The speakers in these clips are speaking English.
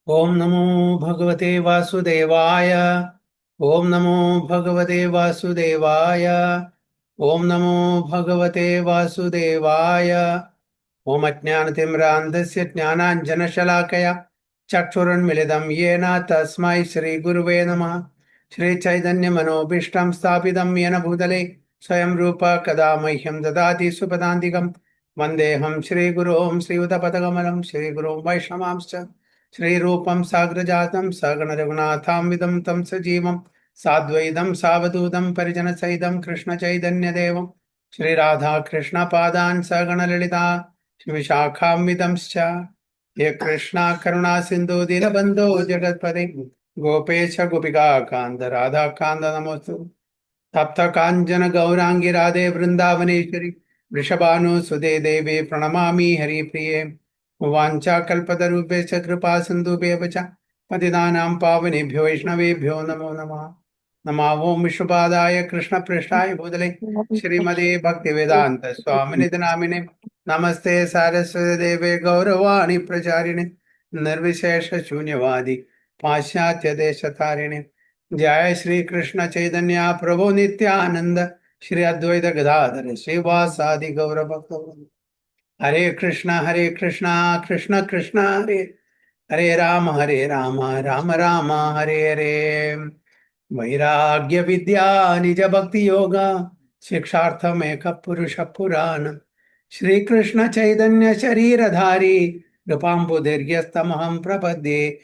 Om Namo Bhagavate Vasudevaya. Om Namo Bhagavate Vasudevaya. Om Namo Bhagavate Vasudevaya. Om Ajnanatimrandasya Jnananjanashalakaya Chakshuranmilidam Yena Tasmai Shri Guruve Namah. Shri Chaitanya Manobishtam Sthapitam Yena Bhutale Swayam Rupa Kada Mahyam Dadati Supadantikam Vandeham Shri Guru Om Shri Utapatagamalam Shri Guru Vaishnavamscha Shri Rupam Sagrajatam Sagana Raghunathamidam Tam Sajivam Sadvaidam Savadudam Parijana Saidam Krishna Chaitanya Devam Shri Radha Krishna Padan Sagana Lalita Vishakhamidamscha Ye Krishna Karuna Sindhu Dinabandho Jagatpade Gopesha Gopika Kanda Radha Kanda Namostu Tapta Kanjana Gaurangi Radhe Vrindavaneshwari Vrishabhanu Sude Devi Pranamami Hari Priye Vancha Kalpatarubhesha Kripa Sindhu Bevacha Patidanam Pavanebhyo Vaishnavebhyo Namo Namah Nama Om Vishwapadaya Krishna Prishthaya Bhutale Shrimade Bhaktivedanta Swamini Namine Namaste Saraswati Deve Gauravani Pracharine Nirvishesha Shunyavadi Paschatya Deshatarine Jai Shri Krishna Chaitanya Prabhu Nityananda Shri Advaita Gadadhara Srivasadi Gaura Bhakta Hare Krishna Krishna Krishna Hare Hare Rama Rama Hare Hare Vairagya Vidya Nija Bhakti Yoga Shikshartham Eka Purusha Purana Shri Krishna Chaitanya Sharira Dhari Rupampudirgyastamaham Prapadye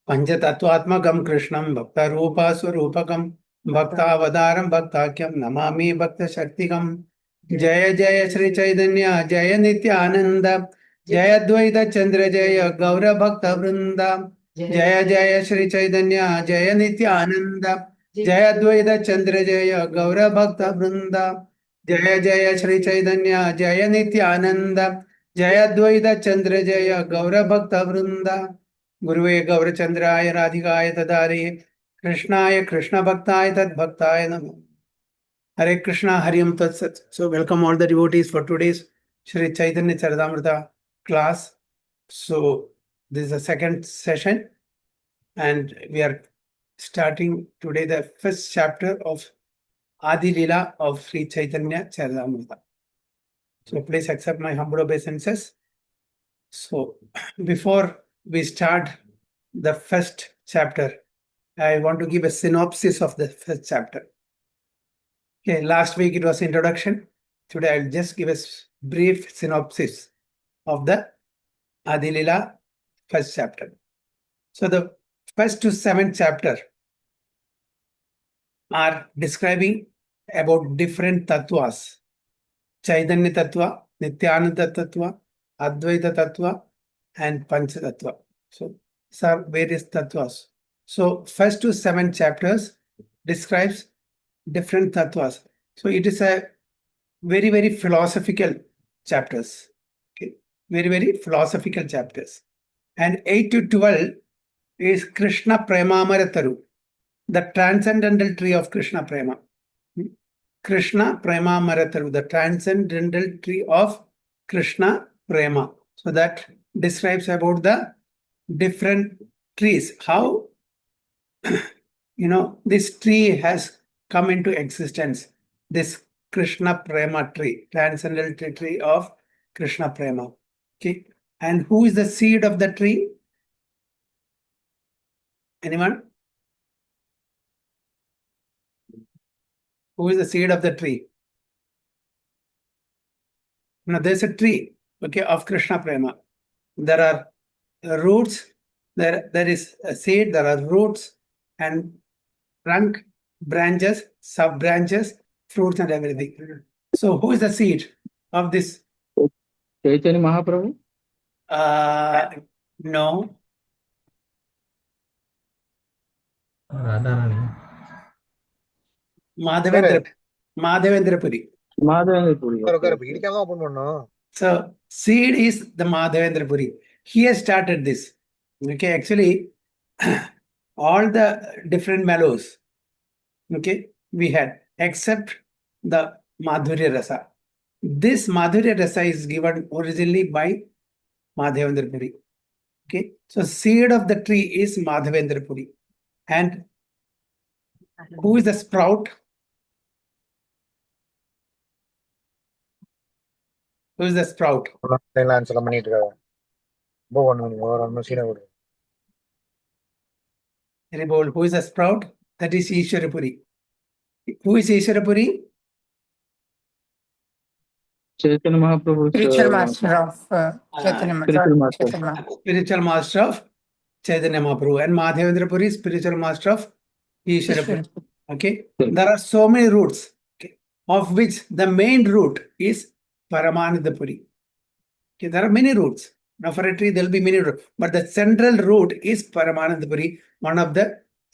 पंचतत्वात्मकं कृष्णं भक्तरूपस्वरूपकं भक्तावतारं भक्ताख्यं नमामि भक्तशक्तिकं जय जय श्री चैतन्य जय नित्यानंद जय अद्वैत चंद्र जय गौर भक्त वृंद जय जय श्री चैतन्य जय नित्यानंद जय अद्वैत चंद्र जय गौर भक्त वृंद जय जय श्री चैतन्य जय नित्यानंद जय अद्वैत चंद्र जय गौर भक्त वृंद गुरुवे गौरचंद्राय राधिकाय तदारे कृष्णाय कृष्ण भक्ताय तद्भक्ताय नमः Hare Krishna Hariam Tat Sat. So welcome all the devotees for today's Sri Chaitanya Charitamrita class. So this is the second session and we are starting today the first chapter of Adi Lila of Sri Chaitanya Charitamrita. So please accept my humble obeisances. So before we start the first chapter, I want to give a synopsis of the first chapter. Okay, last week it was introduction. Today I'll just give a brief synopsis of the Adilila first chapter. So the first to seventh chapter are describing about different tattvas. Chaitanya Tattva, Nityananda Tattva, Advaita Tattva, and Pancha Tattva. So these are various tattvas. So first to seven chapters describes different tattvas. So it is a very, very philosophical chapters. Okay. Very, very philosophical chapters. And 8 to 12 is Krishna Premamara the transcendental tree of Krishna Prema. Krishna Prema Marataru, the transcendental tree of Krishna Prema. So that describes about the different trees. How this tree has come into existence. This Krishna Prema tree, transcendental tree of Krishna Prema. Okay. And who is the seed of the tree? Anyone? Who is the seed of the tree? Now there's a tree, okay, of Krishna Prema. There are roots, there is a seed, there are roots and trunk, branches, sub branches, fruits and everything. So who is the seed of this? Chaitanya Mahaprabhu? No. Radharani. Madhavendra Puri. So seed is the Madhavendra Puri. He has started this. Okay, actually, all the different mellows, okay, we had, except the Madhurya Rasa. This Madhurya Rasa is given originally by Madhavendra Puri. Okay, so seed of the tree is Madhavendra Puri. And who is the sprout? Who is the sprout? சொல்ல பண்ணிட்டு இருக்காங்க ரொம்ப பண்ணுங்க ஒரு மனுஷனை விடு Very bold. Who is the sprout? That is Ishwarapuri. Who is Ishwarapuri? Chaitanya Mahaprabhu. Spiritual master of Chaitanya Spiritual master. Spiritual master of Chaitanya Mahaprabhu. And Madhavendra Puri, spiritual master of Ishwarapuri. Okay, there are so many roots, okay, of which the main root is Paramananda Puri. Okay, there are many roots. Now for a tree, there will be many roots, but the central root is Paramananda Puri, one of the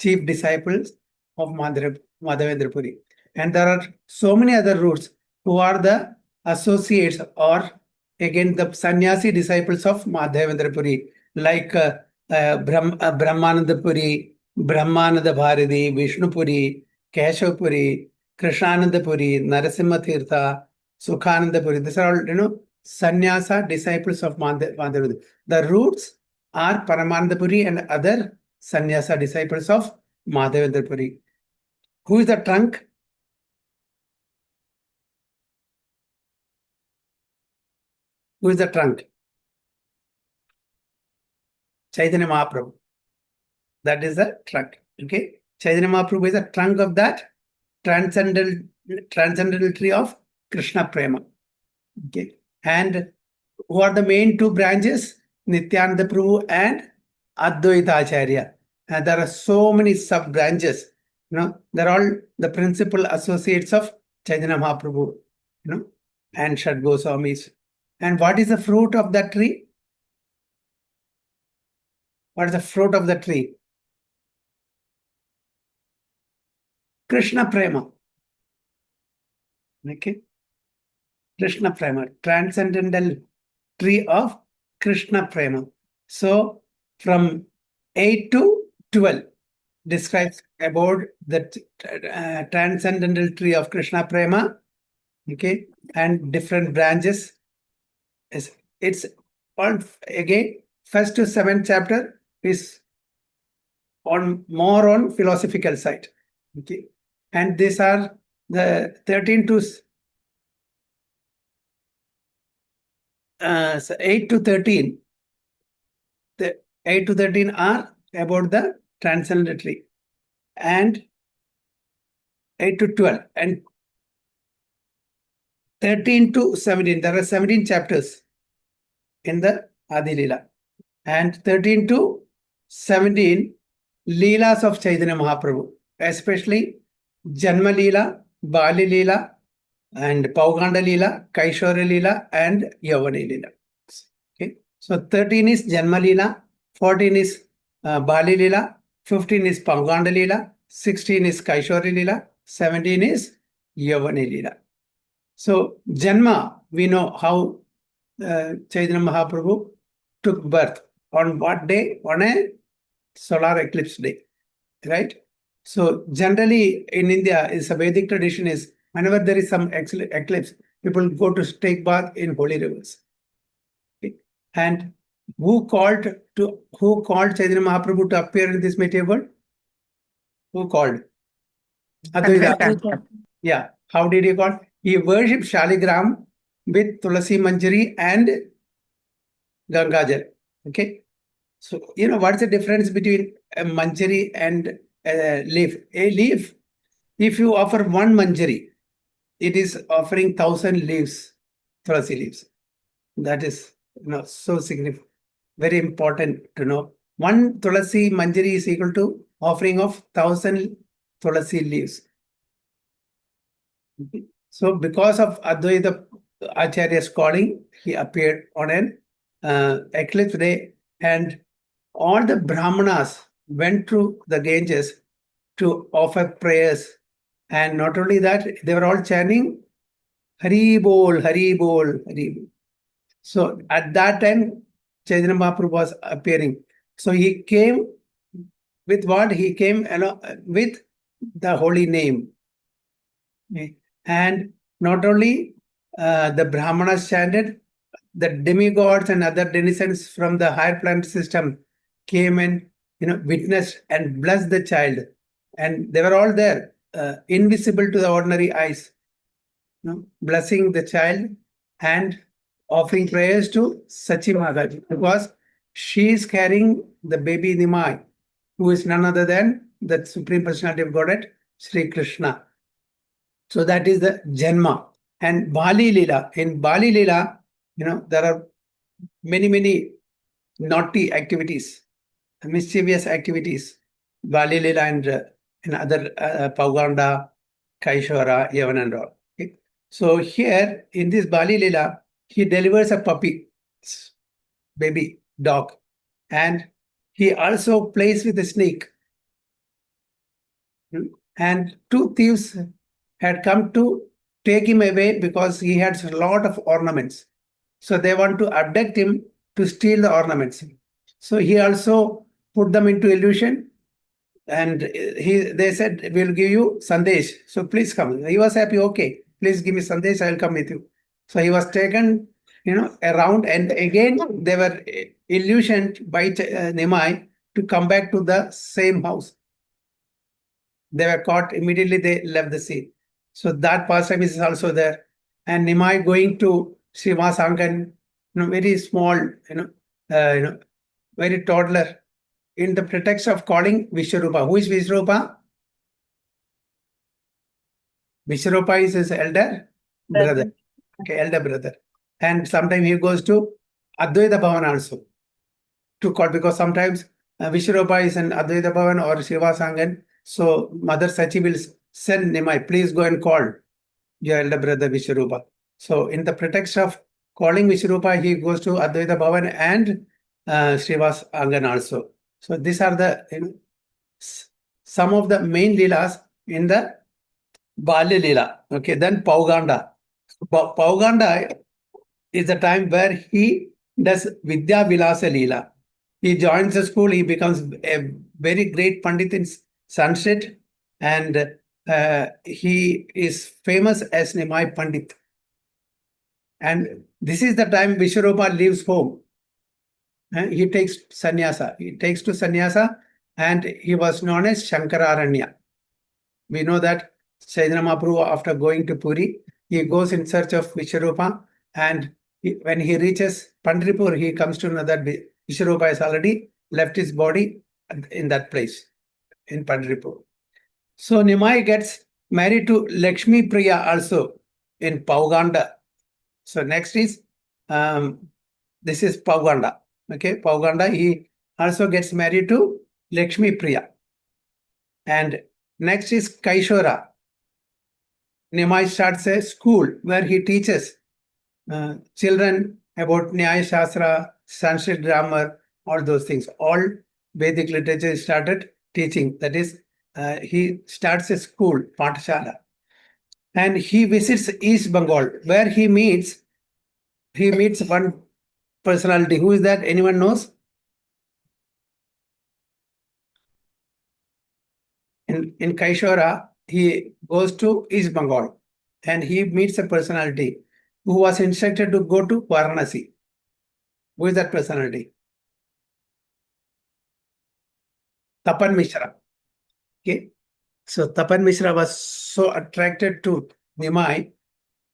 chief disciples of Madhavendra Puri. And there are so many other roots who are the associates or again the sannyasi disciples of Madhavendra Puri, like Brahmananda Puri, Brahmananda Bharati, Vishnu Puri, Keshav Puri, Krishnananda Puri, Narasimha Tirtha, Sukhananda Puri. These are all, sannyasa disciples of Madhavendra. The roots are Paramananda Puri and other sannyasa disciples of Madhavendra Puri. Who is the trunk? Who is the trunk? Chaitanya Mahaprabhu. That is the trunk. Okay, Chaitanya Mahaprabhu is the trunk of that transcendental tree of Krishna Prema. Okay, and who are the main two branches? Nityananda Prabhu and Advaita Acharya. And there are so many sub branches. They're all the principal associates of Chaitanya Mahaprabhu. And Shad Goswamis. And what is the fruit of that tree? What is the fruit of the tree? Krishna Prema. Okay. Krishna Prema, transcendental tree of Krishna Prema. So from 8 to 12 describes about the transcendental tree of Krishna Prema. Okay, and different branches. It's on again, first to 7th chapter is more on philosophical side. Okay, and these are the 13 to 8 to 13. The 8 to 13 are about the transcendental tree, and 8 to 12, and 13 to 17. There are 17 chapters in the Adi Leela, and 13 to 17 Leelas of Chaitanya Mahaprabhu, especially Janma Leela, Bali Leela, and Pauganda Leela, Kaishora Leela, and Yavani Leela. Okay, so 13 is Janma Leela, 14 is Bali Leela, 15 is Pauganda Leela, 16 is Kaishora Leela, 17 is Yavani Leela. So Janma, we know how Chaitanya Mahaprabhu took birth. On what day? On a solar eclipse day, right? So generally in India, is a Vedic tradition is whenever there is some eclipse, people go to take bath in holy rivers. Okay? And who called Chaitanya Mahaprabhu to appear in this material world? Who called? Advaita. Yeah. How did he call? He worshipped Shaligram with Tulasi Manjari and Gangajal. Okay. So, what's the difference between a Manjari and a leaf? A leaf, if you offer one Manjari, it is offering 1,000 leaves, Tulasi leaves. That is, so significant, very important to know. One Tulasi Manjari is equal to offering of 1,000 Tulasi leaves. Okay. So because of Advaita Acharya's calling, he appeared on an eclipse day, and all the Brahmanas went through the Ganges to offer prayers. And not only that, they were all chanting Hari Bol, Hari Bol, Hari Bol. So at that time, Chaitanya Mahaprabhu was appearing. So he came with what? He came with the holy name. Okay. And not only the Brahmanas chanted, the demigods and other denizens from the higher planet system came and witnessed and blessed the child, and they were all there, invisible to the ordinary eyes, blessing the child and offering prayers to Sachi Mataji, because she is carrying the baby Nimai, who is none other than the Supreme Personality of Godhead, Sri Krishna. So that is the Janma. And Bali Lila. In Bali Lila, there are many naughty activities, mischievous activities. Bali Lila and other Pauganda, Kaishwara, Yavan and all. Okay. So here in this Bali Lila, he delivers a puppy, baby dog, and he also plays with a snake. And two thieves had come to take him away because he had a lot of ornaments. So they want to abduct him to steal the ornaments. So he also put them into illusion, and they said, "We'll give you sandesh. So please come." He was happy. Okay, please give me sandesh. I'll come with you. So he was taken, around, and again they were illusioned by Nimai to come back to the same house. They were caught immediately. They left the scene. So that pastime is also there. And Nimai going to Srivasangan, very small, very toddler, in the pretext of calling Vishwarupa. Who is Vishwarupa? Vishwarupa is his elder brother. Okay, elder brother. And sometimes he goes to Advaita Bhavan also to call, because sometimes Vishwarupa is in Advaita Bhavan or Srivasangan. So Mother Sachi will send Nimai, please go and call your elder brother Vishwarupa. So in the pretext of calling Vishwarupa, he goes to Advaita Bhavan and Srivasangan also. So these are the some of the main leelas in the Bali Leela. Okay, then Pauganda. Pauganda is the time where he does Vidya Vilasa Leela. He joins the school, he becomes a very great Pandit in Sanskrit, and he is famous as Nimai Pandit. And this is the time Vishwarupa leaves home. He takes sannyasa. He takes to sannyasa, and he was known as Shankararanya. We know that Chaitanya Mahaprabhu, after going to Puri, he goes in search of Vishwarupa, and when he reaches Pandharpur, he comes to know that Vishwarupa has already left his body in that place, in Pandharpur. So Nimai gets married to Lakshmi Priya also in Pauganda. So next is, this is Pauganda. Okay, Pauganda, he also gets married to Lakshmi Priya. And next is Kaishora. Nimai starts a school where he teaches children about Nyaya Shastra, Sanskrit grammar, all those things. All Vedic literature started teaching. That is, he starts a school, Pathshala. And he visits East Bengal, where he meets one personality. Who is that? Anyone knows? In Kaishora, he goes to East Bengal and he meets a personality who was instructed to go to Varanasi. Who is that personality? Tapan Mishra. Okay. So Tapan Mishra was so attracted to Nimai.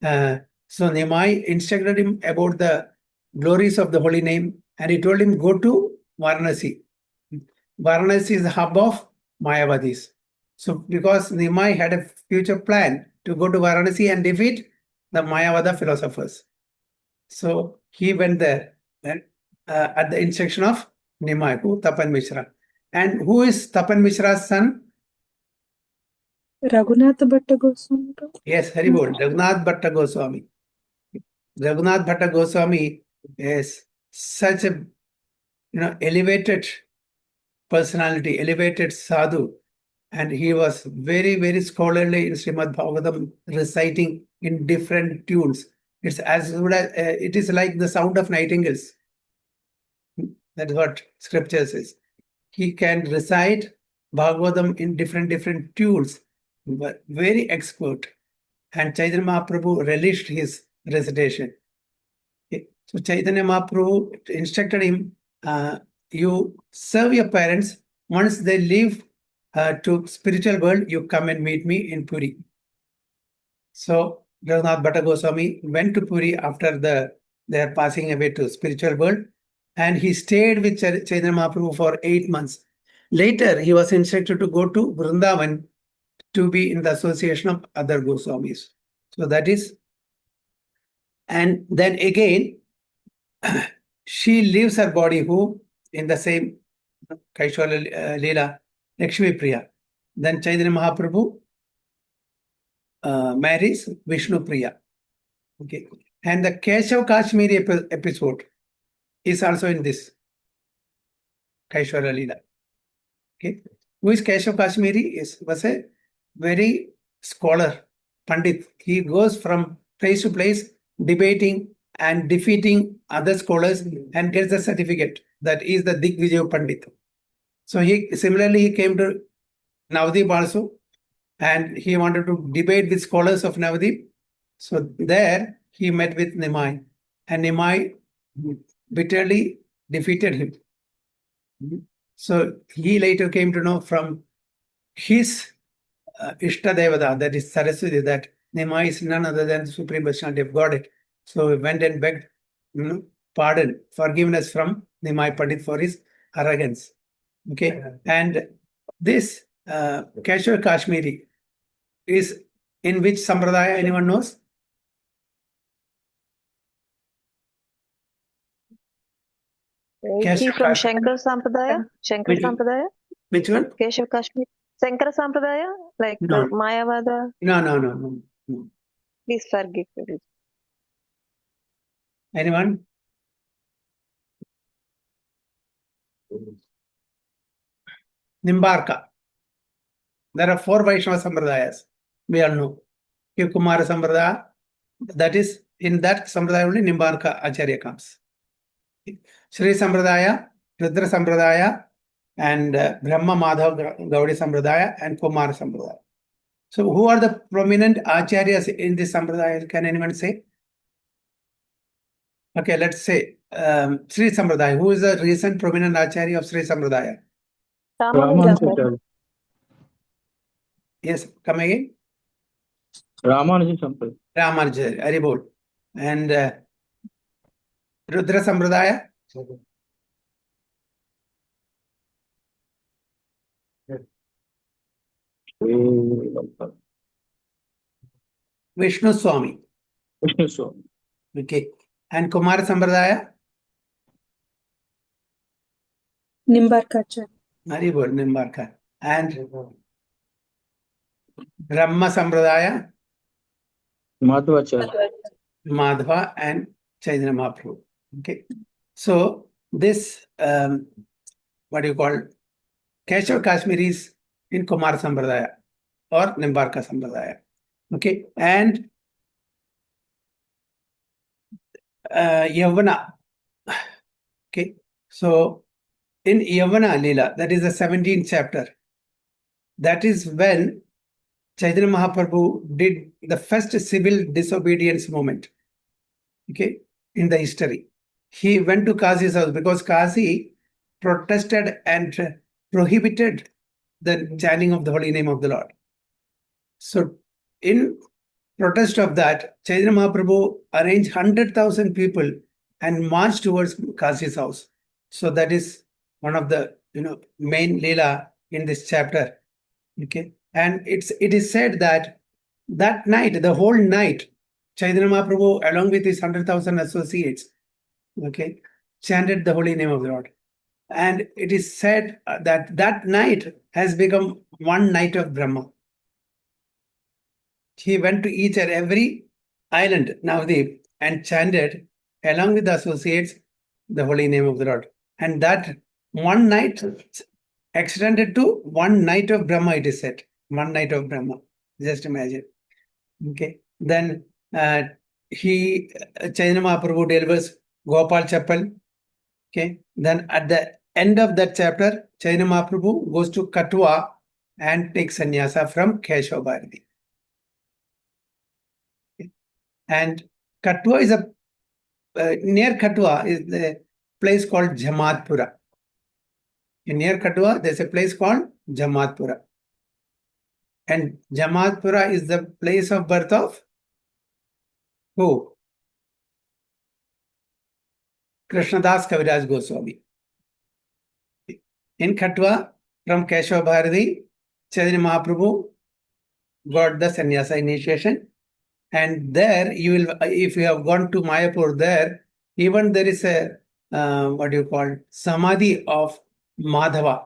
So Nimai instructed him about the glories of the holy name, and he told him, go to Varanasi. Varanasi is the hub of Mayavadis. So because Nimai had a future plan to go to Varanasi and defeat the Mayavada philosophers. So he went there at the instruction of Nimai, who Tapan Mishra. And who is Tapan Mishra's son? Raghunath Bhatta Goswami. Yes, Haribol, Raghunath Bhatta Goswami. Raghunath Bhatta Goswami is such a elevated personality, elevated sadhu, and he was very scholarly in Srimad Bhagavatam, reciting in different tunes. It's as good as it is like the sound of nightingales. That's what scripture says. He can recite Bhagavatam in different tunes, but very expert. And Chaitanya Mahaprabhu relished his recitation. So Chaitanya Mahaprabhu instructed him, you serve your parents. Once they leave to spiritual world, you come and meet me in Puri. So Raghunath Bhatta Goswami went to Puri after their passing away to spiritual world, and he stayed with Chaitanya Mahaprabhu for 8 months. Later, he was instructed to go to Vrindavan to be in the association of other Goswamis. So that is, and then again, she leaves her body who in the same Kaishwara Leela, Lakshmi Priya. Then Chaitanya Mahaprabhu marries Vishnu Priya. Okay. And the Keshav Kashmiri episode is also in this Kaishwara Leela. Okay. Who is Keshav Kashmiri? Was a very scholar, Pandit. He goes from place to place debating and defeating other scholars and gets the certificate. That is the Digvijay Pandit. So he came to Navadip also, and he wanted to debate with scholars of Navadip. So there he met with Nimai, and Nimai bitterly defeated him. So he later came to know from his Ishtadevada, that is Saraswati, that Nimai is none other than the Supreme Personality of Godhead. So he went and begged pardon, forgiveness from Nimai Pandit for his arrogance. Okay, and this Keshav Kashmiri is in which Sampradaya? Anyone knows? Is he from Shankar Sampradaya? Shankar Which- Sampradaya? Which one? Keshav Kashmir? Shankar Sampradaya? Like No. Mayavada? No. Please forgive me. Anyone? Nimbarka. There are 4 Vaishnava Sampradayas. We all know. Kumara Sampradaya. That is, in that Sampradaya only Nimbarka Acharya comes. Sri Sampradaya, Rudra Sampradaya, and Brahma Madhav Gaudi Sampradaya and Kumara Sampradaya. So who are the prominent acharyas in this Sampradaya? Can anyone say? Okay, let's say Sri Sampradaya. Who is the recent prominent acharya of Sri Sampradaya? Ramanuja. Yes, come again. Ramanuja Sampradaya. Ramanuja, Haribol. And Rudra Sampradaya? Vishnu Swami. Vishnu Swami. Okay. And Kumara Sampradaya? Nimbarkacharya. Haribol, Nimbarka. And Brahma Sampradaya? Madhvacharya. Madhva and Chaitanya Mahaprabhu. Okay. So this, what do you call, Keshav Kashmiri is in Kumar Sampradaya or Nimbarka Sampradaya. Okay. And Yavana. Okay. So in Yavana Leela, that is the 17th chapter, that is when Chaitanya Mahaprabhu did the first civil disobedience movement. Okay, in the history. He went to Kazi's house because Kazi protested and prohibited the chanting of the holy name of the Lord. So in protest of that, Chaitanya Mahaprabhu arranged 100,000 people and marched towards Kazi's house. So that is one of the main Leela in this chapter. Okay, and it is said that night, the whole night, Chaitanya Mahaprabhu, along with his 100,000 associates, okay, chanted the holy name of the Lord. And it is said that night has become one night of Brahma. He went to each and every island, Navadip, and chanted, along with the associates, the holy name of the Lord. And that one night extended to one night of Brahma, it is said. One night of Brahma. Just imagine. Okay. Then Chaitanya Mahaprabhu delivers Gopal Chappal. Okay. Then at the end of that chapter, Chaitanya Mahaprabhu goes to Katwa and takes sannyasa from Keshav Bharati. Okay. And Katwa is a near Katwa is the place called Jamatpura. Near Katwa, there's a place called Jamatpura. And Jamatpura is the place of birth of who? Krishnadas Kaviraj Goswami. In Katwa, from Keshav Bharati, Chaitanya Mahaprabhu got the sannyasa initiation. And there you will, if you have gone to Mayapur there, even there is a, Samadhi of Madhava.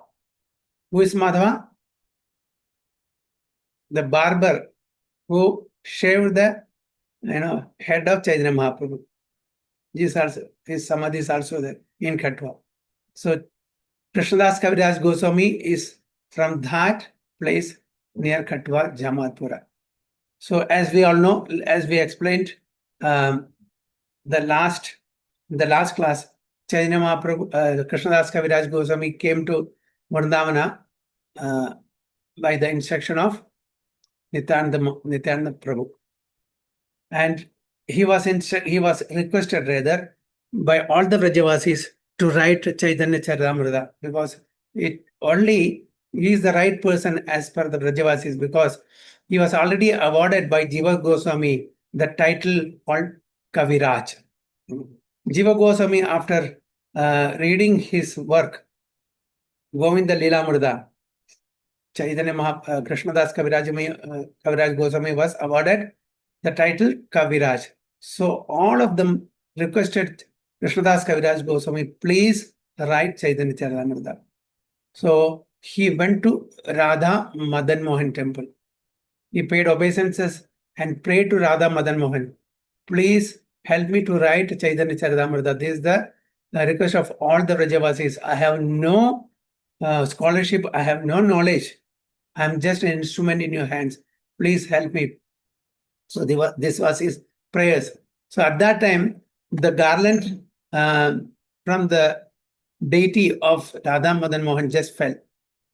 Who is Madhava? The barber who shaved the head of Chaitanya Mahaprabhu. His Samadhi is also there in Katwa. So Krishnadas Kaviraj Goswami is from that place near Katwa, Jamatpura. So as we all know, as we explained, the last class, Chaitanya Mahaprabhu, Krishnadas Kaviraj Goswami came to Vrindavana by the instruction of Nityananda Prabhu. And he was requested rather by all the Vrajavasis to write Chaitanya Charitamrita, because he is the right person as per the Vrajavasis, because he was already awarded by Jiva Goswami the title called Kaviraj. Jiva Goswami, after reading his work, Govinda Leelamrita, Chaitanya Krishnadas Kaviraj Goswami was awarded the title Kaviraj. So all of them requested Krishnadas Kaviraj Goswami, please write Chaitanya Charitamrita. So he went to Radha Madan Mohan temple. He paid obeisances and prayed to Radha Madan Mohan, please help me to write Chaitanya Charitamrita. This is the request of all the Vrajavasis. I have no scholarship, I have no knowledge. I am just an instrument in your hands. Please help me. So this was his prayers. So at that time, the garland from the deity of Radha Madan Mohan just fell.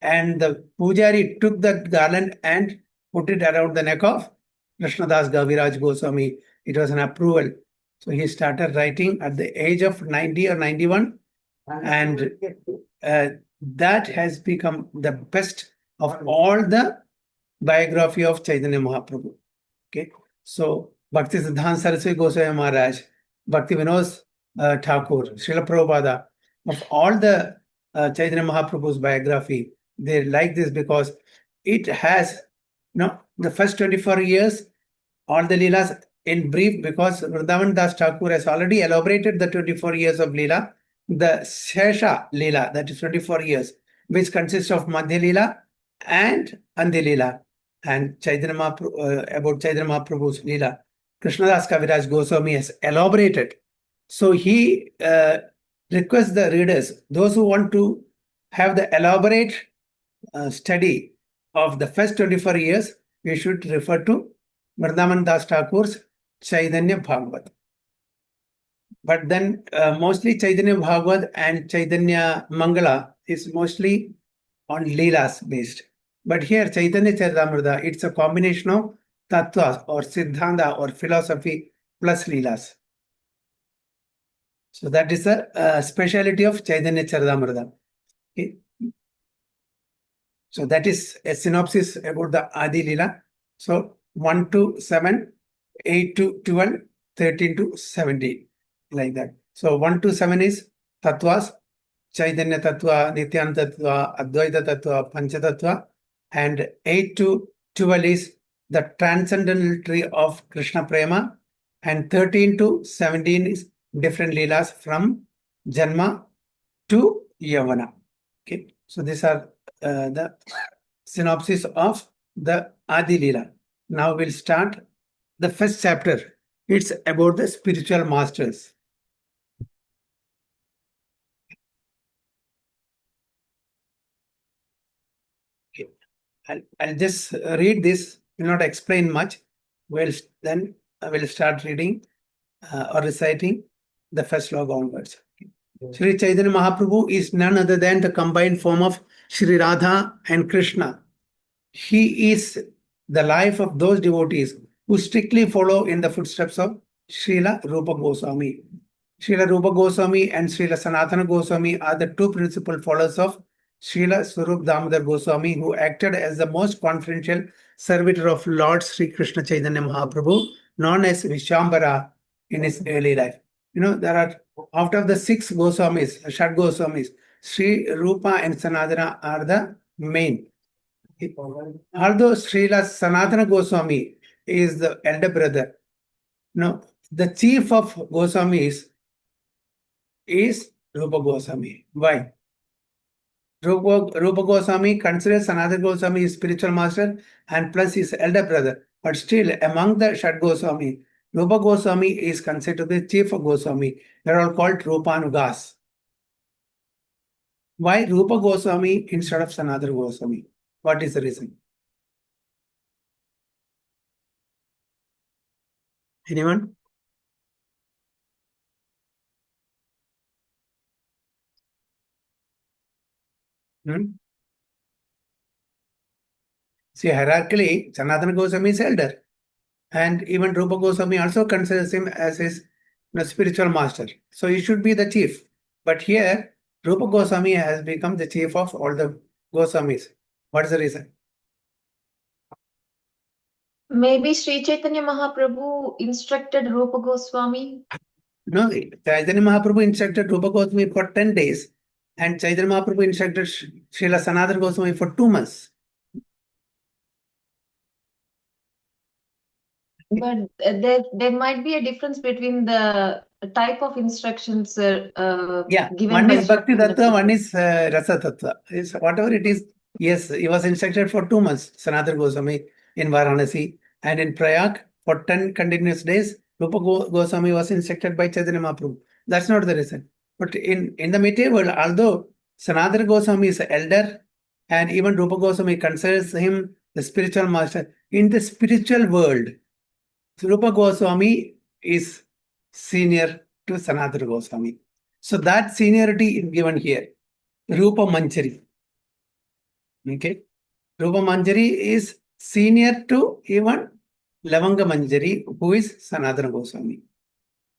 And the Pujari took that garland and put it around the neck of Krishnadas Kaviraj Goswami. It was an approval. So he started writing at the age of 90 or 91. And that has become the best of all the biography of Chaitanya Mahaprabhu. Okay. So Bhakti Siddhanta Saraswati Goswami Maharaj, Bhakti Vinod Thakur, Srila Prabhupada, of all the Chaitanya Mahaprabhu's biography, they like this because it has the first 24 years, all the Leelas in brief, because Vrindavan Das Thakur has already elaborated the 24 years of Leela, the Shesha Leela, that is 24 years, which consists of Madhya Leela and Andi Leela. And Chaitanya about Chaitanya Mahaprabhu's Leela, Krishnadas Kaviraj Goswami has elaborated. So he requests the readers, those who want to have the elaborate study of the first 24 years, we should refer to Vrindavan Das Thakur's Chaitanya Bhagavat. But then mostly Chaitanya Bhagavat and Chaitanya Mangala is mostly on Leelas based. But here Chaitanya Charitamrita, it's a combination of Tattvas or Siddhanta or philosophy plus Leelas. So that is the speciality of Chaitanya Charitamrita. Okay. So that is a synopsis about the Adi Leela. So 1 to 7, 8 to 12, 13 to 17, like that. So 1 to 7 is Tattvas, Chaitanya Tattva, Nityananda Tattva, Advaita Tattva, Pancha Tattva, and 8 to 12 is the transcendental tree of Krishna Prema, and 13 to 17 is different Leelas from Janma to Yavana. Okay, so these are the synopsis of the Adi Leela. Now we'll start the first chapter. It's about the spiritual masters. Okay. I'll just read this, will not explain much. Well, then I will start reading or reciting the first sloka onwards. Sri Chaitanya Mahaprabhu is none other than the combined form of Sri Radha and Krishna. He is the life of those devotees who strictly follow in the footsteps of Srila Rupa Goswami. Srila Rupa Goswami and Srila Sanatana Goswami are the two principal followers of Srila Swarup Damodar Goswami, who acted as the most confidential servitor of Lord Sri Krishna Chaitanya Mahaprabhu, known as Vishambara in his early life. You know, there are, out of the 6 Goswamis, Shad Goswamis, Sri Rupa and Sanatana are the main. Although Srila Sanatana Goswami is the elder brother, no, the chief of Goswamis is Rupa Goswami. Why? Rupa Goswami considers Sanatana Goswami his spiritual master and plus his elder brother. But still, among the Shad Goswami, Rupa Goswami is considered the chief of Goswami. They are all called Rupanugas. Why Rupa Goswami instead of Sanatana Goswami? What is the reason? Anyone? See, hierarchically, Sanatana Goswami is elder. And even Rupa Goswami also considers him as his spiritual master. So he should be the chief. But here, Rupa Goswami has become the chief of all the Goswamis. What is the reason? Maybe Sri Chaitanya Mahaprabhu instructed Rupa Goswami. No, Chaitanya Mahaprabhu instructed Rupa Goswami for 10 days. And Chaitanya Mahaprabhu instructed Srila Sanatana Goswami for 2 months. But there might be a difference between the type of instructions given one by is Bhakti Sri Tattva, one is Rasa Tattva. Whatever it is, yes, he was instructed for 2 months, Sanatana Goswami in Varanasi. And in Prayag, for 10 continuous days, Rupa Goswami was instructed by Chaitanya Mahaprabhu. That's not the reason. But in the material world, although Sanatana Goswami is elder, and even Rupa Goswami considers him the spiritual master, in the spiritual world, Rupa Goswami is senior to Sanatana Goswami. So that seniority is given here. Rupa Manjari. Okay. Rupa Manjari is senior to even Lavanga Manjari, who is Sanatana Goswami.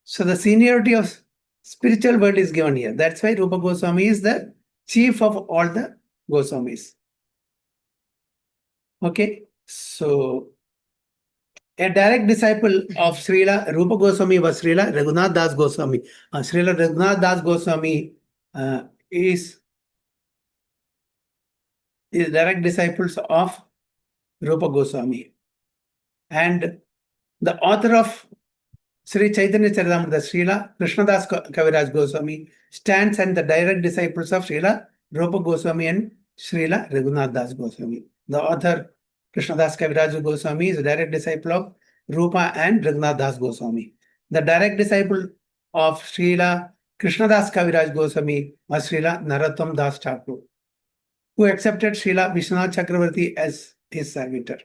So the seniority of spiritual world is given here. That's why Rupa Goswami is the chief of all the Goswamis. Okay. So a direct disciple of Srila Rupa Goswami was Srila Raghunath Das Goswami. Srila Raghunath Das Goswami is direct disciples of Rupa Goswami. And the author of Sri Chaitanya Charitamrita, Srila Krishnadas Kaviraj Goswami, stands and the direct disciples of Srila Rupa Goswami and Srila Raghunath Das Goswami. The author Krishnadas Kaviraj Goswami is a direct disciple of Rupa and Raghunath Das Goswami. The direct disciple of Srila Krishnadas Kaviraj Goswami was Srila Narottam Das Thakur, who accepted Srila Vishwanath Chakravarti as his servitor.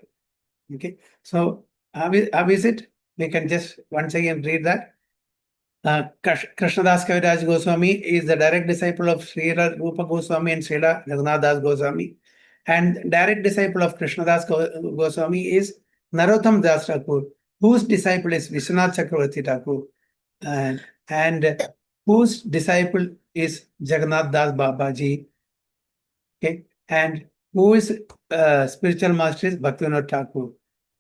Okay, so how is it? We can just once again read that. Krishnadas Kaviraj Goswami is the direct disciple of Srila Rupa Goswami and Srila Raghunath Das Goswami. And direct disciple of Krishnadas Goswami is Narottam Das Thakur, whose disciple is Vishwanath Chakravarti Thakur, and whose disciple is Jagannath Das Babaji. Okay, and who is spiritual master is Bhaktivinoda Thakur,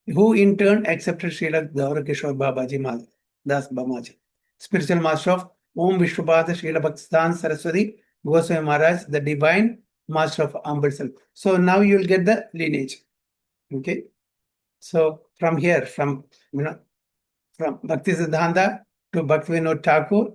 who in turn accepted Srila Gaurakishore Babaji Das Babaji, spiritual master of Om Vishnupada Srila Bhaktistan Saraswati Goswami Maharaj, the divine master of humble self. So now you will get the lineage. Okay, so from here, from Bhakti Siddhanta to Bhaktivinoda Thakur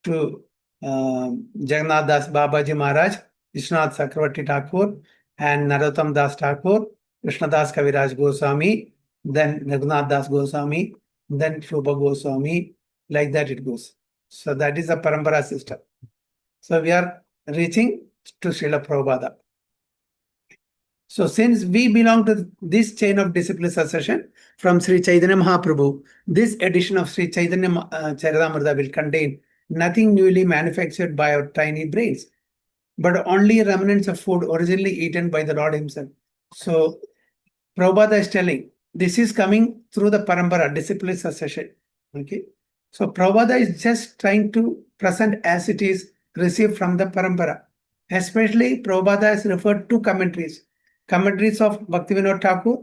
to Jagannath Das Babaji Maharaj, Vishwanath Chakravarti Thakur, and Narottam Das Thakur, Krishnadas Kaviraj Goswami, then Raghunath Das Goswami, then Rupa Goswami, like that it goes. So that is a parampara system. So we are reaching to Srila Prabhupada. So since we belong to this chain of disciple succession from Sri Chaitanya Mahaprabhu, this edition of Sri Chaitanya Charitamrita will contain nothing newly manufactured by our tiny brains, but only remnants of food originally eaten by the Lord himself. So Prabhupada is telling, this is coming through the parampara, disciple succession. Okay. So Prabhupada is just trying to present as it is received from the Parampara. Especially Prabhupada has referred to commentaries. Commentaries of Bhaktivinoda Thakur,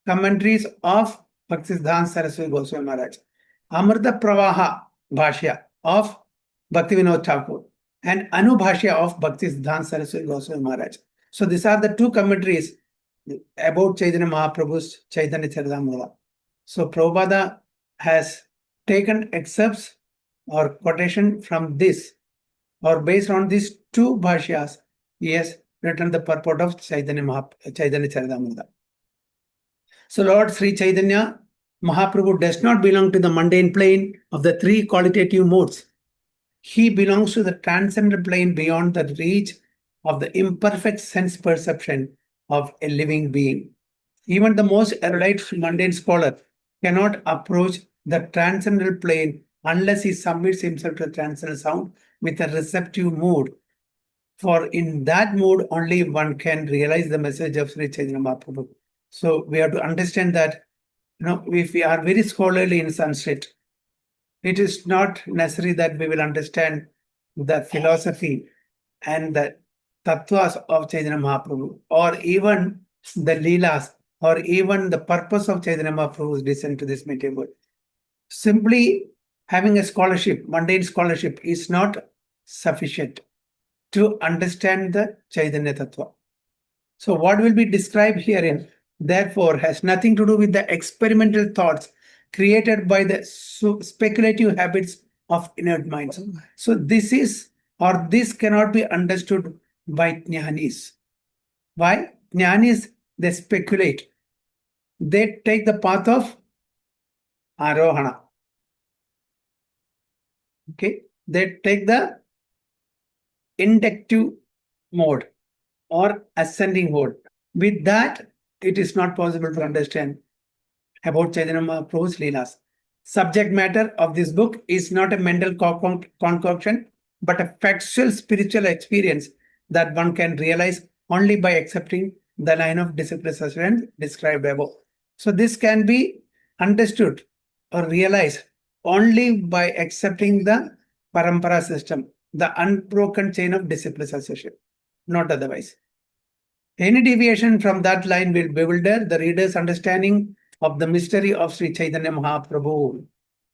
commentaries of Bhaktisiddhanta Saraswati Goswami Maharaj. Amrita Pravaha Bhashya of Bhaktivinoda Thakur and Anubhashya of Bhaktisiddhanta Saraswati Goswami Maharaj. So these are the two commentaries about Chaitanya Mahaprabhu's Chaitanya Charitamrita. So Prabhupada has taken excerpts or quotation from this, or based on these two bhashyas, he has written the purport of Chaitanya Charitamrita. So Lord Sri Chaitanya Mahaprabhu does not belong to the mundane plane of the three qualitative modes. He belongs to the transcendental plane beyond the reach of the imperfect sense perception of a living being. Even the most erudite mundane scholar cannot approach the transcendental plane unless he submits himself to the transcendental sound with a receptive mood. For in that mood, only one can realize the message of Sri Chaitanya Mahaprabhu. So we have to understand that, if we are very scholarly in Sanskrit, it is not necessary that we will understand the philosophy and the tattvas of Chaitanya Mahaprabhu, or even the leelas, or even the purpose of Chaitanya Mahaprabhu's descent to this material world. Simply having a scholarship, mundane scholarship, is not sufficient to understand the Chaitanya Tattva. So what will be described herein, therefore, has nothing to do with the experimental thoughts created by the speculative habits of inert minds. So this cannot be understood by jnanis. Why? Jnanis, they speculate. They take the path of arohana. Okay, they take the inductive mode or ascending mode. With that, it is not possible to understand about Chaitanya Mahaprabhu's Leelas. Subject matter of this book is not a mental concoction, but a factual spiritual experience that one can realize only by accepting the line of discipline described above. So this can be understood or realized only by accepting the parampara system, the unbroken chain of discipline succession, not otherwise. Any deviation from that line will bewilder the reader's understanding of the mystery of Sri Chaitanya Mahaprabhu,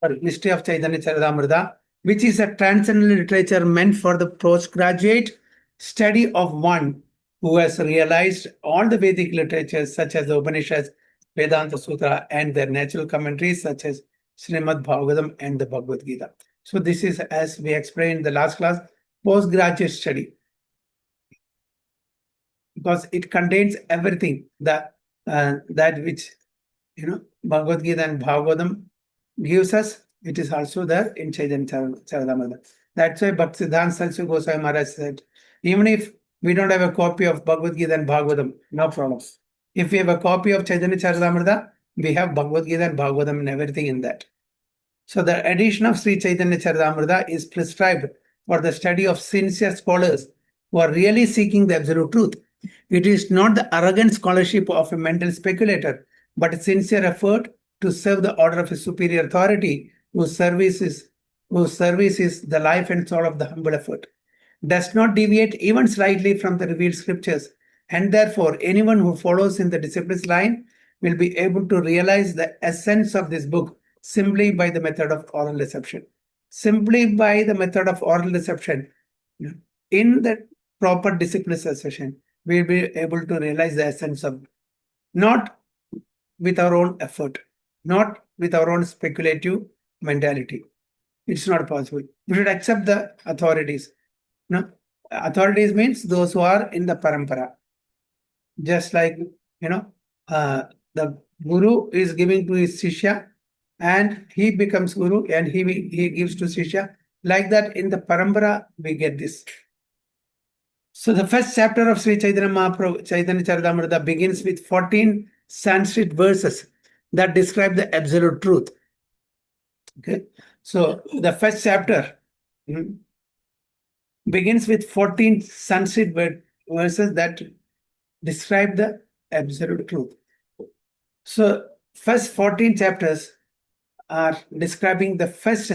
or mystery of Chaitanya Charitamrita, which is a transcendental literature meant for the postgraduate study of one who has realized all the Vedic literatures such as the Upanishads, Vedanta Sutra, and their natural commentaries such as Srimad Bhagavatam and the Bhagavad Gita. So this is, as we explained in the last class, postgraduate study, because it contains everything that which Bhagavad Gita and Bhagavatam gives us. It is also there in Chaitanya Charitamrita. That's why Bhaktisiddhanta Saraswati Goswami Maharaj said, even if we don't have a copy of Bhagavad Gita and Bhagavatam, no problem. If we have a copy of Chaitanya Charitamrita, we have Bhagavad Gita and Bhagavatam and everything in that. So the edition of Sri Chaitanya Charitamrita is prescribed for the study of sincere scholars who are really seeking the absolute truth. It is not the arrogant scholarship of a mental speculator, but a sincere effort to serve the order of a superior authority whose service is the life and soul of the humble effort. Does not deviate even slightly from the revealed scriptures, and therefore anyone who follows in the disciples line will be able to realize the essence of this book simply by the method of oral reception. Simply by the method of oral reception, in the proper discipline session, we'll be able to realize the essence of, not with our own effort, not with our own speculative mentality. It's not possible. We should accept the authorities. Authorities means those who are in the parampara. Just like, the guru is giving to his shishya and he becomes guru and he gives to shishya. Like that, in the parampara, we get this. So the first chapter of Sri Chaitanya Mahaprabhu, Chaitanya Charitamrita, begins with 14 Sanskrit verses that describe the absolute truth. Okay, so the first chapter begins with 14 Sanskrit verses that describe the absolute truth. So first 14 chapters are describing the first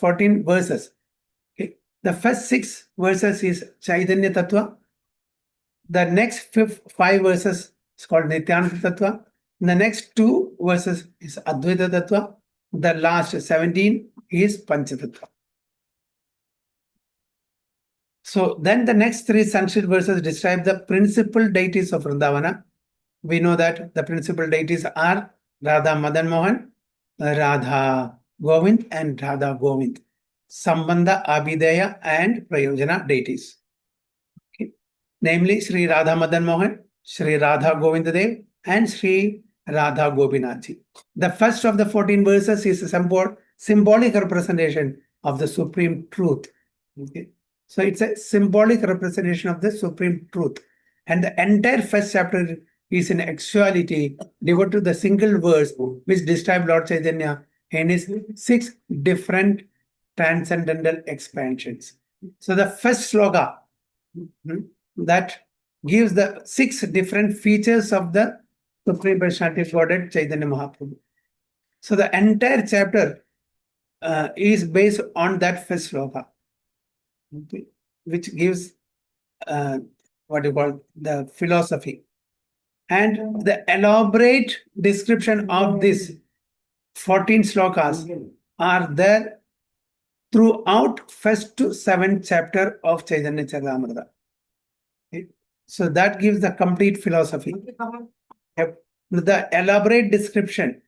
14 verses. Okay. The first 6 verses is Chaitanya Tattva. The next 5 verses is called Nityananda Tattva. The next 2 verses is Advaita Tattva. The last 17 is Panchatattva. So then the next 3 Sanskrit verses describe the principal deities of Vrindavana. We know that the principal deities are Radha Madan Mohan, Radha Govind, and Radha Govind. Sambandha, Abhideya, and Prayojana deities. Okay. Namely, Sri Radha Madan Mohan, Sri Radha Govinda Dev, and Sri Radha Gopinathji. The first of the 14 verses is a symbolic representation of the supreme truth. Okay. So it's a symbolic representation of the supreme truth. And the entire first chapter is in actuality devoted to the single verse which describes Lord Chaitanya in his 6 different transcendental expansions. So the first sloka that gives the 6 different features of the Supreme Personality of Godhead Chaitanya Mahaprabhu. So the entire chapter is based on that first sloka, which gives what you call the philosophy. And the elaborate description of these 14 slokas are there throughout first to 7th chapter of Chaitanya Charitamrita. Okay. So that gives the complete philosophy. The elaborate description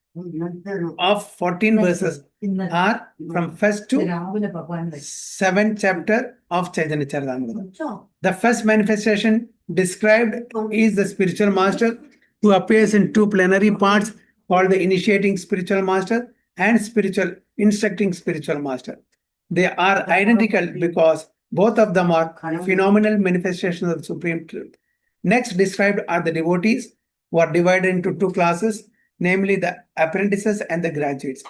of 14 verses are from first to 7th chapter of Chaitanya Charitamrita. The first manifestation described is the spiritual master who appears in 2 plenary parts called the initiating spiritual master and instructing spiritual master. They are identical because both of them are phenomenal manifestations of the supreme truth. Next described are the devotees who are divided into 2 classes, namely the apprentices and the graduates.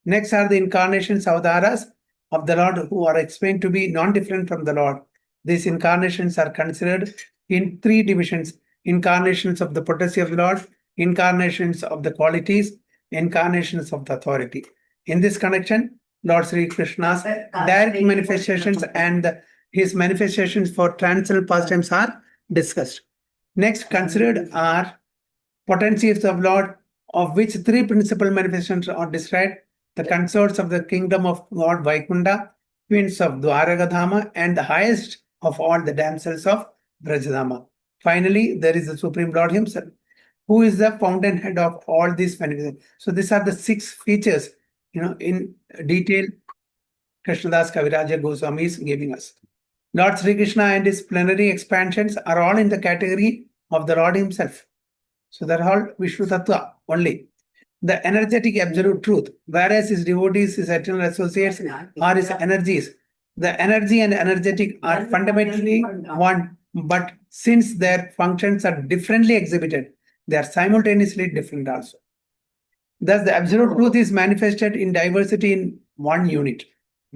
Next are the incarnations, avataras of the Lord who are explained to be non-different from the Lord. These incarnations are considered in 3 divisions: incarnations of the potency of the Lord, incarnations of the qualities, incarnations of the authority. In this connection, Lord Sri Krishna's direct manifestations and his manifestations for transcendental pastimes are discussed. Next considered are potencies of Lord, of which 3 principal manifestations are described: the consorts of the kingdom of God Vaikunta, twins of Dwaragadhama, and the highest of all the damsels of Brajadama. Finally, there is the Supreme Lord himself, who is the fountainhead of all these manifestations. So these are the 6 features, in detail Krishnadas Kaviraja Goswami is giving us. Lord Sri Krishna and his plenary expansions are all in the category of the Lord himself. So they're all Vishnu Tattva only. The energetic absolute truth, whereas his devotees, his eternal associates are his energies. The energy and energetic are fundamentally one, but since their functions are differently exhibited, they are simultaneously different also. Thus, the absolute truth is manifested in diversity in one unit.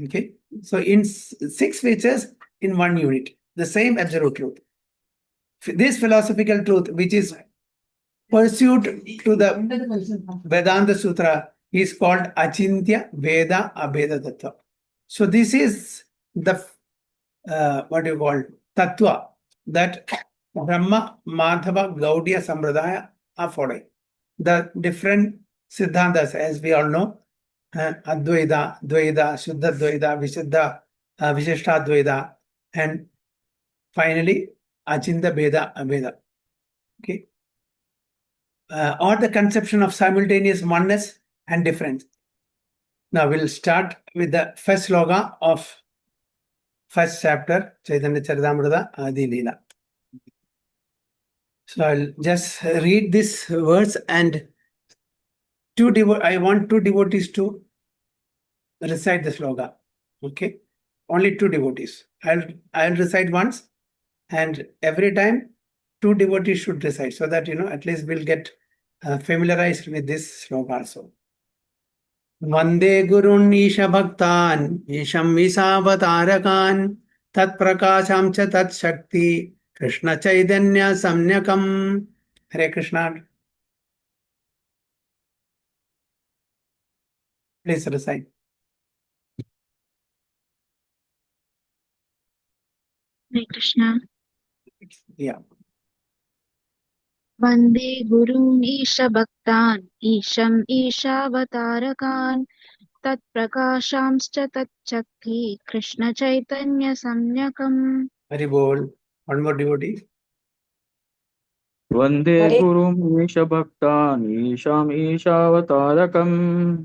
Okay, so in 6 features in one unit, the same absolute truth. This philosophical truth, which is pursued to the Vedanta Sutra, is called Achintya Veda Abheda Tattva. So this is the what you call Tattva that Brahma, Madhava, Gaudiya, Sampradaya are following. The different Siddhantas, as we all know, Advaita, Dvaita, Shuddha Dvaita, Vishuddha, Vishishta Dvaita, and finally Achinta Veda Abheda. Okay. Or the conception of simultaneous oneness and difference. Now we'll start with the first sloka of first chapter, Chaitanya Charitamrita Adi Leela. So I'll just read this verse, and I want 2 devotees to recite the sloka. Okay, only 2 devotees. I'll recite once, and every time 2 devotees should recite, so that at least we'll get familiarized with this sloka also. Vande Gurun Isha Bhaktan Isham Isavatarakan Tat Prakasham Cha Tat Shakti Krishna Chaitanya Samnyakam. Hare Krishna. Please recite. Hare Krishna. Yeah. Vande Gurun Isha Bhaktan Isham Ishavataраkan Tat Prakashamscha Tat Shakti Krishna Chaitanya Samyakam. Very bold. One more devotee. वन्दे Hare गुरुम् ईशभक्तान् ईशाम् ईशावतारकम्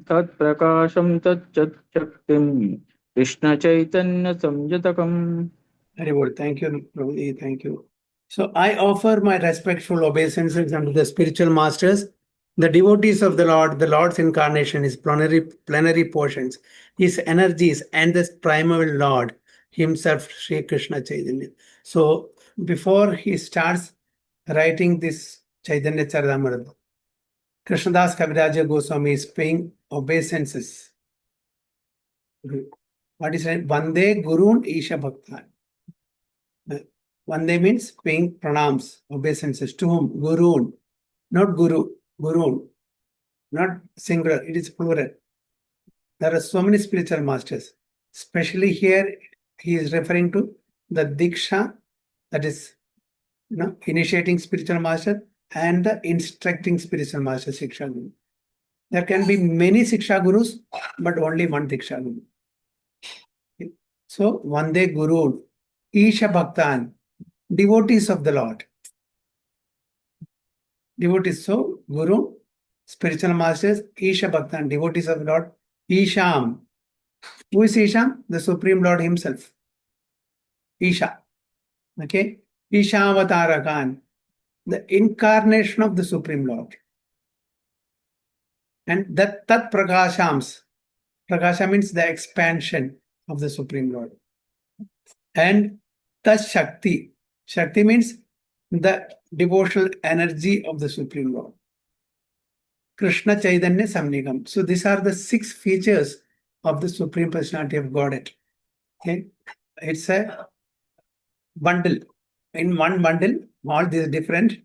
तत्प्रकाशम् तच्चक्तिम् कृष्णचैतन्यसंयुतकम्. Very good. Thank you, Prabhuji. Thank you. So I offer my respectful obeisances unto the spiritual masters, the devotees of the Lord's incarnation, his plenary portions, his energies, and the primal Lord himself, Sri Krishna Chaitanya. So before he starts writing this Chaitanya Charitamrita, Krishnadas Kaviraja Goswami is paying obeisances. What is it? Vande Gurun Isha Bhaktan. Vande means paying pranams, obeisances. To whom? Gurun. Not Guru. Gurun. Not singular. It is plural. There are so many spiritual masters. Especially here, he is referring to the Diksha, that is, initiating spiritual master, and the instructing spiritual master, Siksha Guru. There can be many Siksha Gurus, but only one Diksha Guru. Okay. So, Vande Guru, Isha Bhaktan, devotees of the Lord. Devotees, so Guru, spiritual masters, Isha Bhaktan, devotees of the Lord, Isham. Who is Isham? The Supreme Lord himself. Isha. Okay? Ishavatarakan, the incarnation of the Supreme Lord. And that Tat Prakashams. Prakasha means the expansion of the Supreme Lord. And Tat Shakti. Shakti means the devotional energy of the Supreme Lord. Krishna Chaitanya Samnigam. So these are the 6 features of the Supreme Personality of Godhead. Okay? It's a bundle. In one bundle, all these different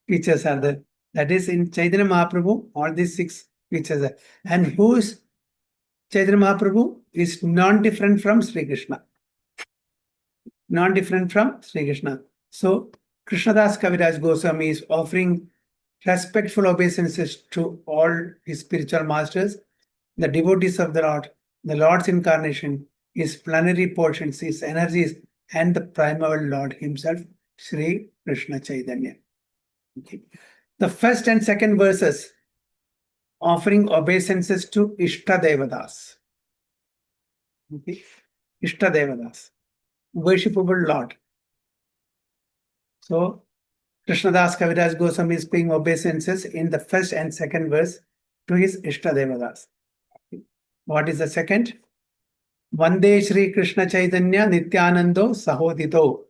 features are there. That is in Chaitanya Mahaprabhu, all these 6 features are. And who is Chaitanya Mahaprabhu? Is non-different from Sri Krishna. Non-different from Sri Krishna. So Krishnadas Kaviraj Goswami is offering respectful obeisances to all his spiritual masters, the devotees of the Lord's incarnation, his plenary portions, his energies, and the primal Lord himself, Sri Krishna Chaitanya. Okay. The first and second verses offering obeisances to Ishtadevadas. Okay. Ishtadevadas, worshipable Lord. So Krishnadas Kaviraj Goswami is paying obeisances in the first and second verse to his Ishtadevadas. What is the second? Vande Shri Krishna Chaitanya Nityanando Sahodito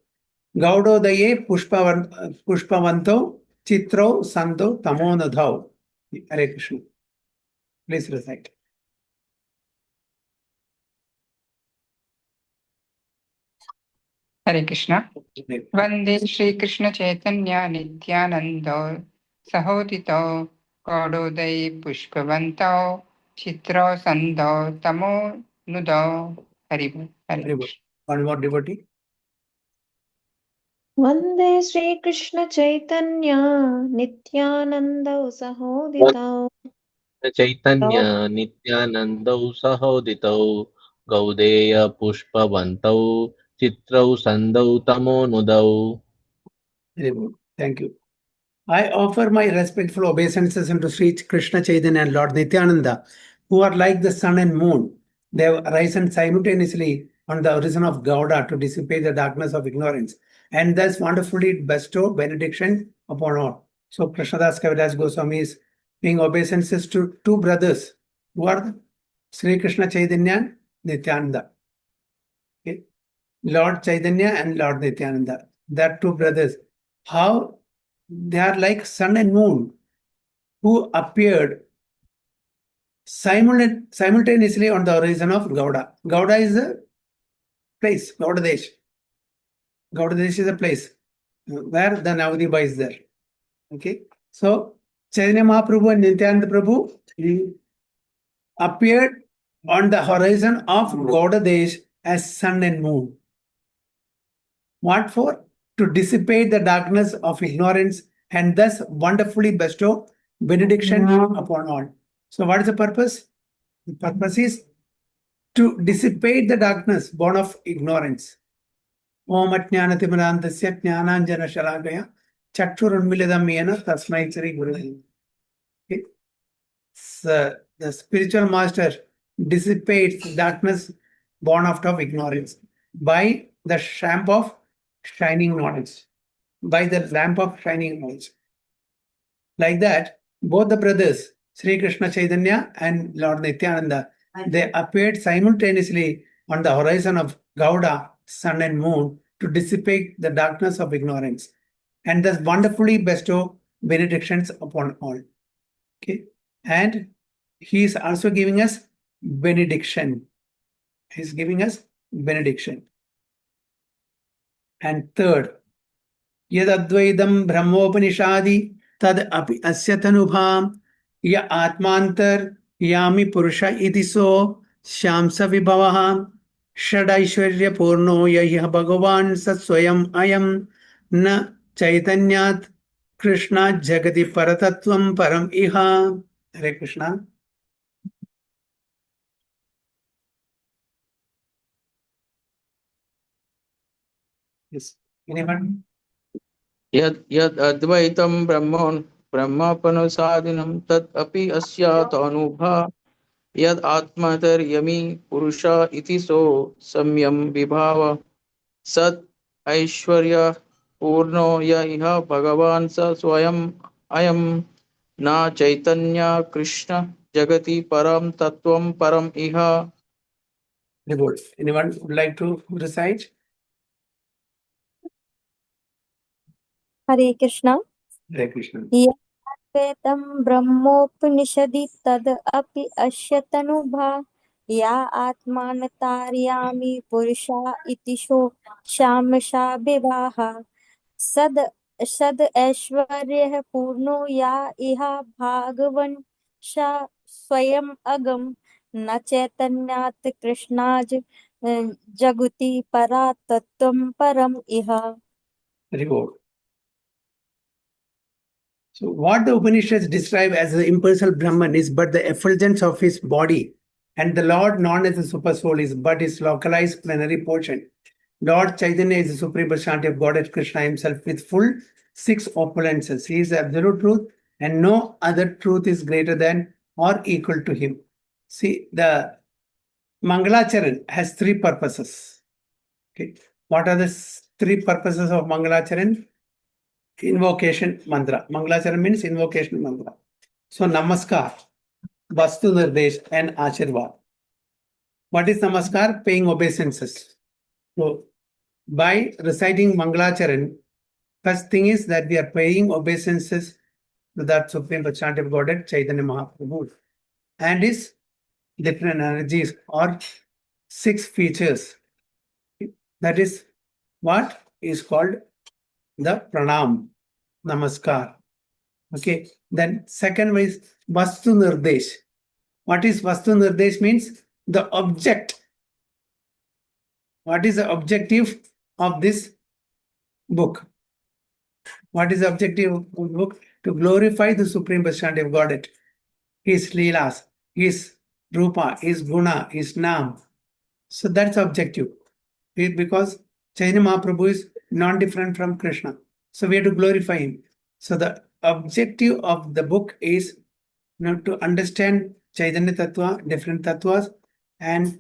Gaudodaye Pushpavanto Chitro Sando Tamonadhau. Hare Krishna. Please recite. हरे कृष्ण वंदे श्री कृष्ण चैतन्य नित्यानंदो सहोदितो गौड़ोदय पुष्पवंतो चित्रो संदो तमो नुदो हरि बोल हरे Krishna. One more devotee. वन्दे श्रीकृष्णचैतन्य नित्यानन्दौ सहोदितौ चैतन्य नित्यानन्दौ सहोदितौ गौदेय पुष्पवन्तौ चित्रौ सन्दौ तमोनुदौ. Very good. Thank you. I offer my respectful obeisances unto Sri Krishna Chaitanya and Lord Nityananda, who are like the sun and moon. They have risen simultaneously on the horizon of Gauda to dissipate the darkness of ignorance, and thus wonderfully bestow benediction upon all. So Krishnadas Kaviraj Goswami is paying obeisances to 2 brothers, who are Sri Krishna Chaitanya and Nityananda. Okay. Lord Chaitanya and Lord Nityananda. That 2 brothers. How they are like sun and moon who appeared simultaneously on the horizon of Gauda. Gauda is a place, Gaudadesh. Gaudadesh is a place where the Navadvipa is there. Okay. So Chaitanya Mahaprabhu and Nityananda Prabhu appeared on the horizon of Gaudadesh as sun and moon. What for? To dissipate the darkness of ignorance and thus wonderfully bestow benediction upon all. So, what is the purpose? The purpose is to dissipate the darkness born of ignorance. Om Ajnanatimrantasya Jnananjana Shalakaya Chakshurunmilitam Yena Tasmai Sri Guru. Okay. So, the spiritual master dissipates darkness born out of ignorance by the lamp of shining knowledge. By the lamp of shining knowledge. Like that, both the brothers, Sri Krishna Chaitanya and Lord Nityananda, they appeared simultaneously on the horizon of Gauda, sun and moon, to dissipate the darkness of ignorance and thus wonderfully bestow benedictions upon all. Okay, and he is also giving us benediction. He is giving us benediction. And third, Yadadvaidam Brahmopanishadi tad api asya tanubham ya atmantar yami purusha iti so shamsa vibhavaha shadaishwarya purno yah bhagavan satsvayam ayam na chaitanyat Krishna jagati paratatvam param iha. Hare Krishna. Yes. Anyone? यद् यद् अद्वैतं ब्रह्मापनसादिनं तत् अपि अस्यातनुभा यद् आत्मतर्यमी पुरुष इति सो सम्यं विभाव सत् ऐश्वर्य पूर्णो य इह भगवान् स स्वयं अयं न चैतन्य कृष्ण जगति परम तत्त्वं परम इह. Very good. Anyone would like to recite? Hare Krishna. Hare Krishna. यद्वेदं ब्रह्मोपनिषदि तद् अपि अश्यतनुभा या आत्मानतार्यामि पुरुषा इति शो शामशा विवाह सद ऐश्वर्यः पूर्णो या इह भागवन् स्वयं अगम न चैतन्यात् कृष्णाज जगति परा तत्त्वं परम इह. Very good. So, what the Upanishads describe as the impersonal Brahman is but the effulgence of his body, and the Lord, known as the Super Soul, is but his localized plenary portion. Lord Chaitanya is the supreme personality of Godhead Krishna himself with full 6 opulences. He is the absolute truth, and no other truth is greater than or equal to him. See, the Mangalacharan has 3 purposes. Okay, what are the 3 purposes of Mangalacharan? Invocation mantra. Mangalacharan means invocation mantra. So, Namaskar, Vastu Nirdesh, and Ashirvad. What is Namaskar? Paying obeisances. So, by reciting Mangalacharan, first thing is that we are paying obeisances to that Supreme Personality of Godhead, Chaitanya Mahaprabhu, and his different energies or 6 features. That is what is called the pranam, namaskar. Okay. Then second is Vastu Nirdesh. What is Vastu Nirdesh means? The object. What is the objective of this book? What is the objective of the book? To glorify the Supreme Personality of Godhead. His Leelas, his Rupa, his Guna, his Nam. So that's objective. Because Chaitanya Mahaprabhu is non-different from Krishna. So we have to glorify him. So the objective of the book is to understand Chaitanya Tattva, different Tattvas, and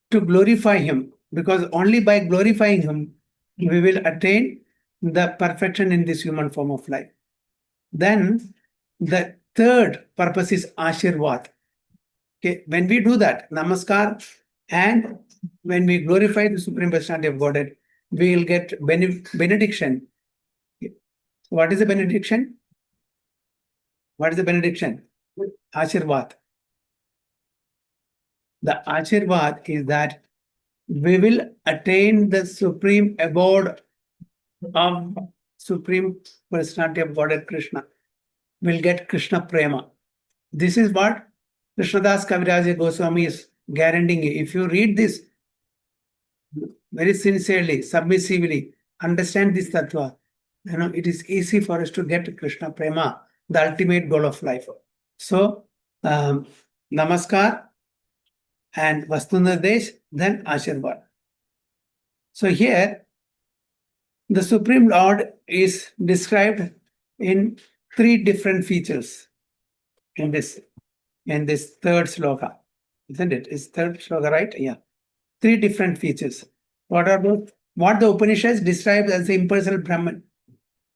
to glorify him. Because only by glorifying him, we will attain the perfection in this human form of life. Then the third purpose is Ashirvad. Okay, when we do that, Namaskar, and when we glorify the Supreme Personality of Godhead, we will get benediction. What is the benediction? What is the benediction? Ashirvad. The Ashirvad is that we will attain the supreme abode of Supreme Personality of Godhead Krishna. We'll get Krishna Prema. This is what Krishnadas Kaviraj Goswami is guaranteeing you. If you read this very sincerely, submissively, understand this tattva, it is easy for us to get Krishna Prema, the ultimate goal of life. So, Namaskar and Vastunardesh, then Ashirvad. So here, the Supreme Lord is described in 3 different features in this third sloka. Isn't it? Is third sloka right? Yeah. 3 different features. What are those? What the Upanishads describe as the impersonal Brahman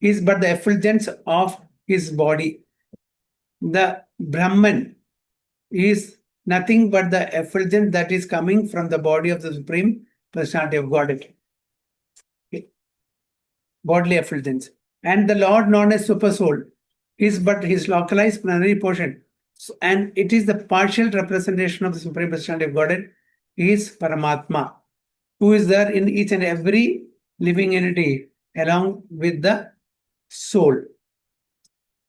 is but the effulgence of his body. The Brahman is nothing but the effulgence that is coming from the body of the Supreme Personality of Godhead. Okay. Bodily effulgence. And the Lord known as Super Soul is but his localized plenary portion. So, and it is the partial representation of the Supreme Personality of Godhead is Paramatma, who is there in each and every living entity along with the soul.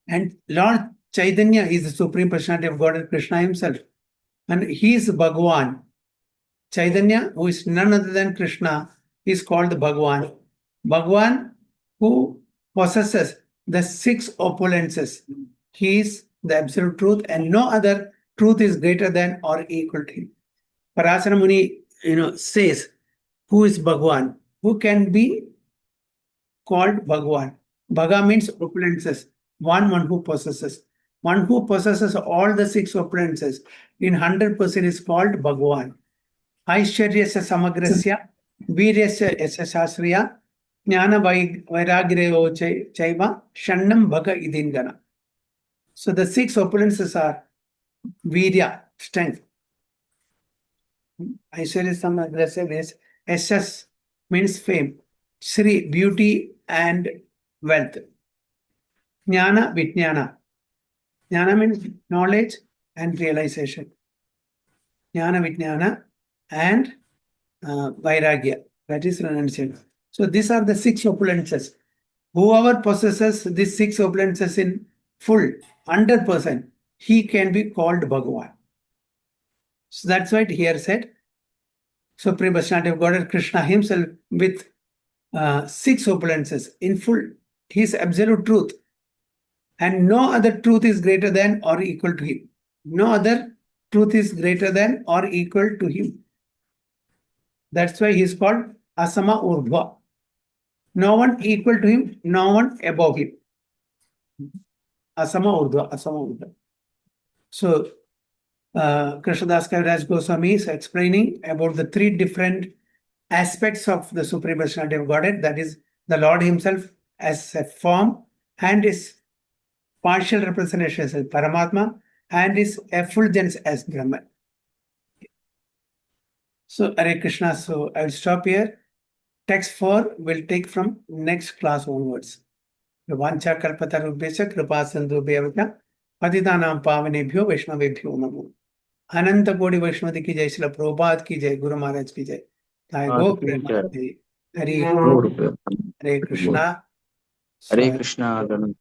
And Lord Chaitanya is the Supreme Personality of Godhead, Krishna himself. And he is Bhagavan. Chaitanya, who is none other than Krishna, is called Bhagavan. Bhagavan, who possesses the 6 opulences. He is the absolute truth, and no other truth is greater than or equal to him. Parasara Muni, says, who is Bhagavan? Who can be called Bhagavan? Bhaga means opulences. One who possesses. One who possesses all the 6 opulences in 100% is called Bhagavan. Aishwaryasya samagrasya, Viryasya yasashasriya, Jnana vairagreyo chaiva, Shannam bhaga idingana. So the 6 opulences are Virya, strength. Aishwarya samagrasya is Yashas, means fame. Sri, beauty and wealth. Jnana, Vijnana. Jnana means knowledge and realization. Jnana, Vijnana and Vairagya. That is renunciation. So these are the 6 opulences. Whoever possesses these 6 opulences in full, 100%, he can be called Bhagavan. So that's why here said, Supreme Personality of Godhead, Krishna himself with 6 opulences in full. He is absolute truth. And no other truth is greater than or equal to him. No other truth is greater than or equal to him. That's why he is called Asama Urdhva. No one equal to him, no one above him. Asama Urdhva, Asama Urdhva. So, Krishnadas Kaviraj Goswami is explaining about the 3 different aspects of the Supreme Personality of Godhead, that is, the Lord himself as a form and his partial representation as Paramatma and his effulgence as Brahman. So, Hare Krishna. So, I will stop here. Text 4 will take from next class onwards. Vancha kalpatarubhesha kripa sindhubhyavcha patitanam pavanebhyo vaishnavebhyo namo. अनंत कोटि वैष्णवती की जय, श्रील प्रभुपाद की जय, गुरु महाराज की जय, गो प्रेमानंद। हरे Krishna. Hare Krishna.